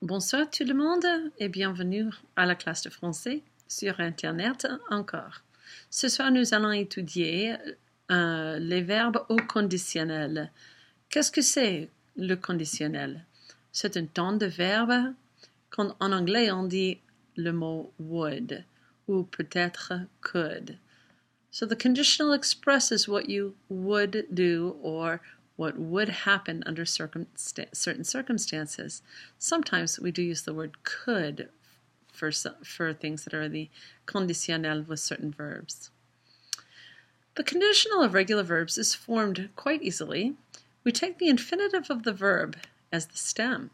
Bonsoir tout le monde et bienvenue à la classe de français sur Internet encore. Ce soir, nous allons étudier les verbes au conditionnel. Qu'est-ce que c'est le conditionnel? C'est un temps de verbe. En anglais, on dit le mot would ou peut-être could. So the conditional expresses what you would do or what would happen under certain circumstances. Sometimes we do use the word could for things that are the conditionnel with certain verbs. The conditional of regular verbs is formed quite easily. We take the infinitive of the verb as the stem.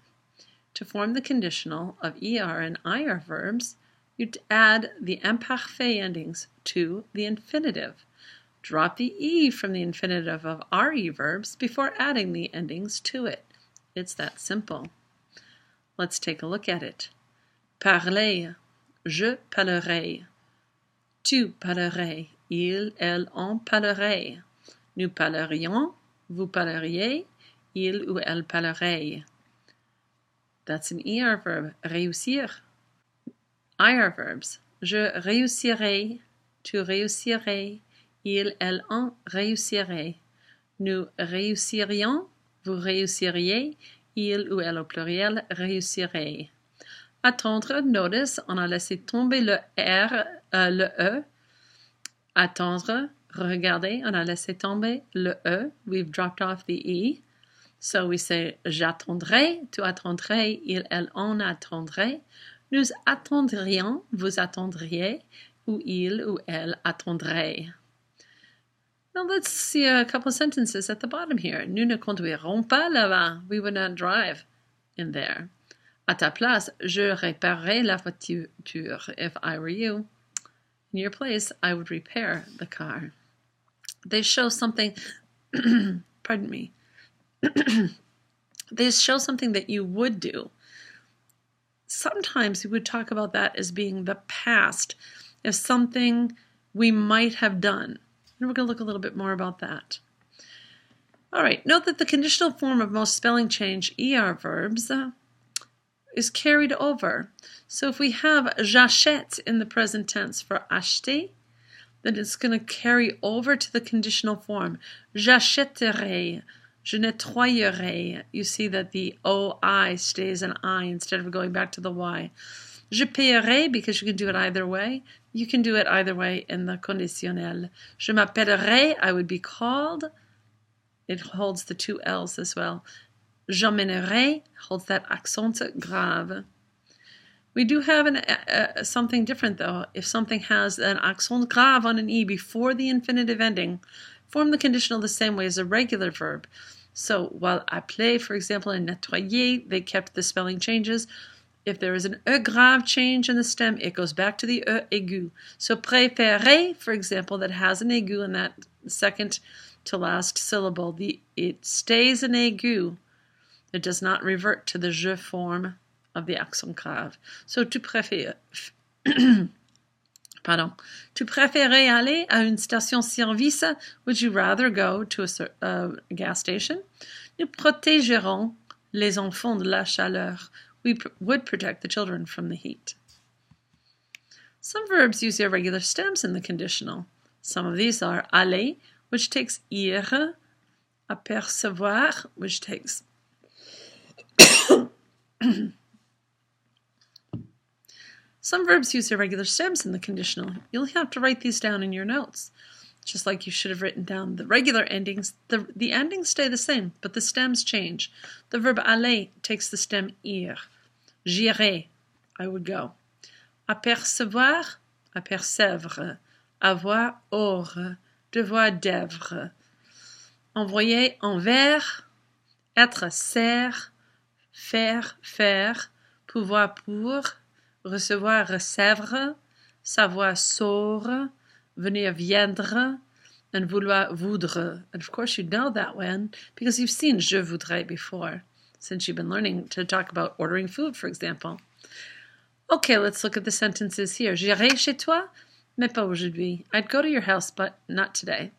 To form the conditional of ER and IR verbs, you add the imparfait endings to the infinitive. Drop the E from the infinitive of RE verbs before adding the endings to it. It's that simple. Let's take a look at it. Parler, je parlerai. Tu parlerais, il, elle, on parlerait. Nous parlerions, vous parleriez, il ou elle parlerait. That's an ER verb, réussir. IR verbs. Je réussirai, tu réussirais, il, elle, on réussirait. Nous réussirions, vous réussiriez, il ou elle au pluriel réussirait. Attendre, notice, on a laissé tomber le R, le E. Attendre, regarder, on a laissé tomber le E. We've dropped off the E. So we say j'attendrai, tu attendrais, il, elle, on attendrait. Nous attendrions, vous attendriez, ou il ou elle attendrait. Now let's see a couple of sentences at the bottom here. Nous ne conduirons pas là-bas. We would not drive in there. À ta place, je réparerais la voiture. If I were you, in your place, I would repair the car. They show something, pardon me. They show something that you would do. Sometimes we would talk about that as being the past, as something we might have done. And we're going to look a little bit more about that. All right, note that the conditional form of most spelling change ER verbs is carried over. So if we have j'achète in the present tense for acheter, then it's going to carry over to the conditional form. J'achèterai, je nettoyerai. You see that the OI stays an I instead of going back to the Y. Je paierai, because you can do it either way. You can do it either way in the conditionnel. Je m'appellerai, I would be called. It holds the two L's as well. J'emmènerai holds that accent grave. We do have something different though. If something has an accent grave on an E before the infinitive ending, form the conditional the same way as a regular verb. So while appeler, for example, and nettoyer, they kept the spelling changes. If there is an E grave change in the stem, it goes back to the E aigu. So préférer, for example, that has an aigu in that second to last syllable, it stays an aigu. It does not revert to the je form of the accent grave. So tu préfères, pardon, tu préférais aller à une station-service? Would you rather go to a gas station? Nous protégerons les enfants de la chaleur. We would protect the children from the heat. Some verbs use irregular stems in the conditional. Some of these are aller, which takes ir, apercevoir, which takes Some verbs use irregular stems in the conditional. You'll have to write these down in your notes. Just like you should have written down the regular endings, the endings stay the same, but the stems change. The verb aller takes the stem ir. J'irai, I would go. Apercevoir, apercevre. Avoir, aure. Devoir, devre. Envoyer, envers. Être, ser. Faire, faire. Pouvoir, pour. Recevoir, recevre. Savoir, saure. Venir, viendre, and vouloir, voudre. And of course you know that one because you've seen je voudrais before, since you've been learning to talk about ordering food, for example. Okay, let's look at the sentences here. J'irai chez toi, mais pas aujourd'hui. I'd go to your house, but not today.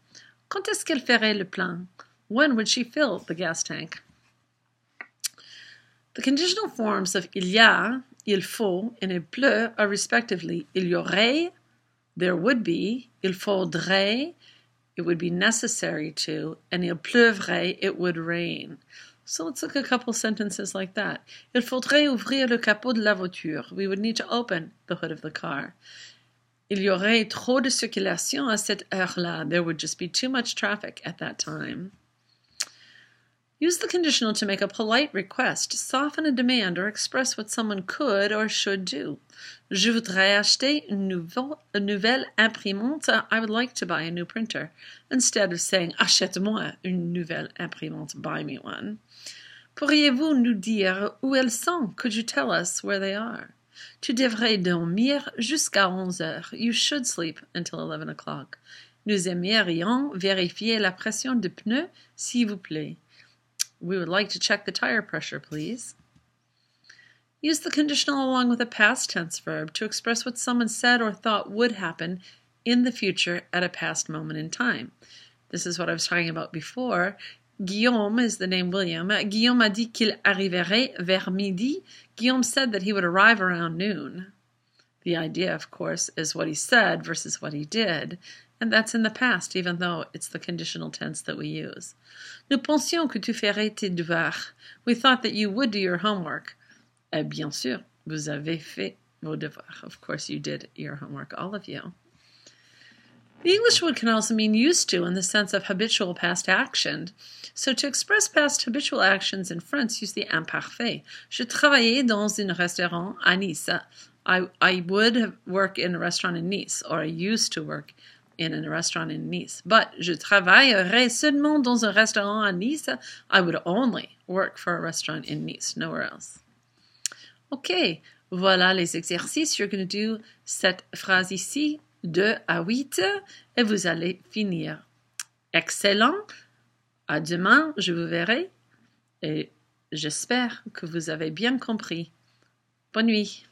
Quand est-ce qu'elle ferait le plein? When would she fill the gas tank? The conditional forms of il y a, il faut, and il pleut are respectively il y aurait, there would be, il faudrait, it would be necessary to, and il pleuvrait, it would rain. So let's look at a couple sentences like that. Il faudrait ouvrir le capot de la voiture. We would need to open the hood of the car. Il y aurait trop de circulation à cette heure-là. There would just be too much traffic at that time. Use the conditional to make a polite request, soften a demand, or express what someone could or should do. Je voudrais acheter une nouvelle imprimante. I would like to buy a new printer. Instead of saying, achète-moi une nouvelle imprimante, buy me one. Pourriez-vous nous dire où elles sont? Could you tell us where they are? Tu devrais dormir jusqu'à 11 heures. You should sleep until 11 o'clock. Nous aimerions vérifier la pression de pneus, s'il vous plaît. We would like to check the tire pressure, please. Use the conditional along with a past tense verb to express what someone said or thought would happen in the future at a past moment in time. This is what I was talking about before. Guillaume is the name William. Guillaume a dit qu'il arriverait vers midi. Guillaume said that he would arrive around noon. The idea, of course, is what he said versus what he did. And that's in the past, even though it's the conditional tense that we use. Nous pensions que tu ferais tes devoirs. We thought that you would do your homework. Bien sûr, vous avez fait vos devoirs. Of course, you did your homework, all of you. The English word can also mean used to in the sense of habitual past action. So to express past habitual actions in French, use the imparfait. Je travaillais dans un restaurant à Nice. I would work in a restaurant in Nice, or I used to work in a restaurant in Nice. But je travaillerais seulement dans un restaurant à Nice. I would only work for a restaurant in Nice, nowhere else. Ok, voilà les exercices. You're going to do cette phrase ici, 2 à 8, et vous allez finir. Excellent. À demain, je vous verrai, et j'espère que vous avez bien compris. Bonne nuit.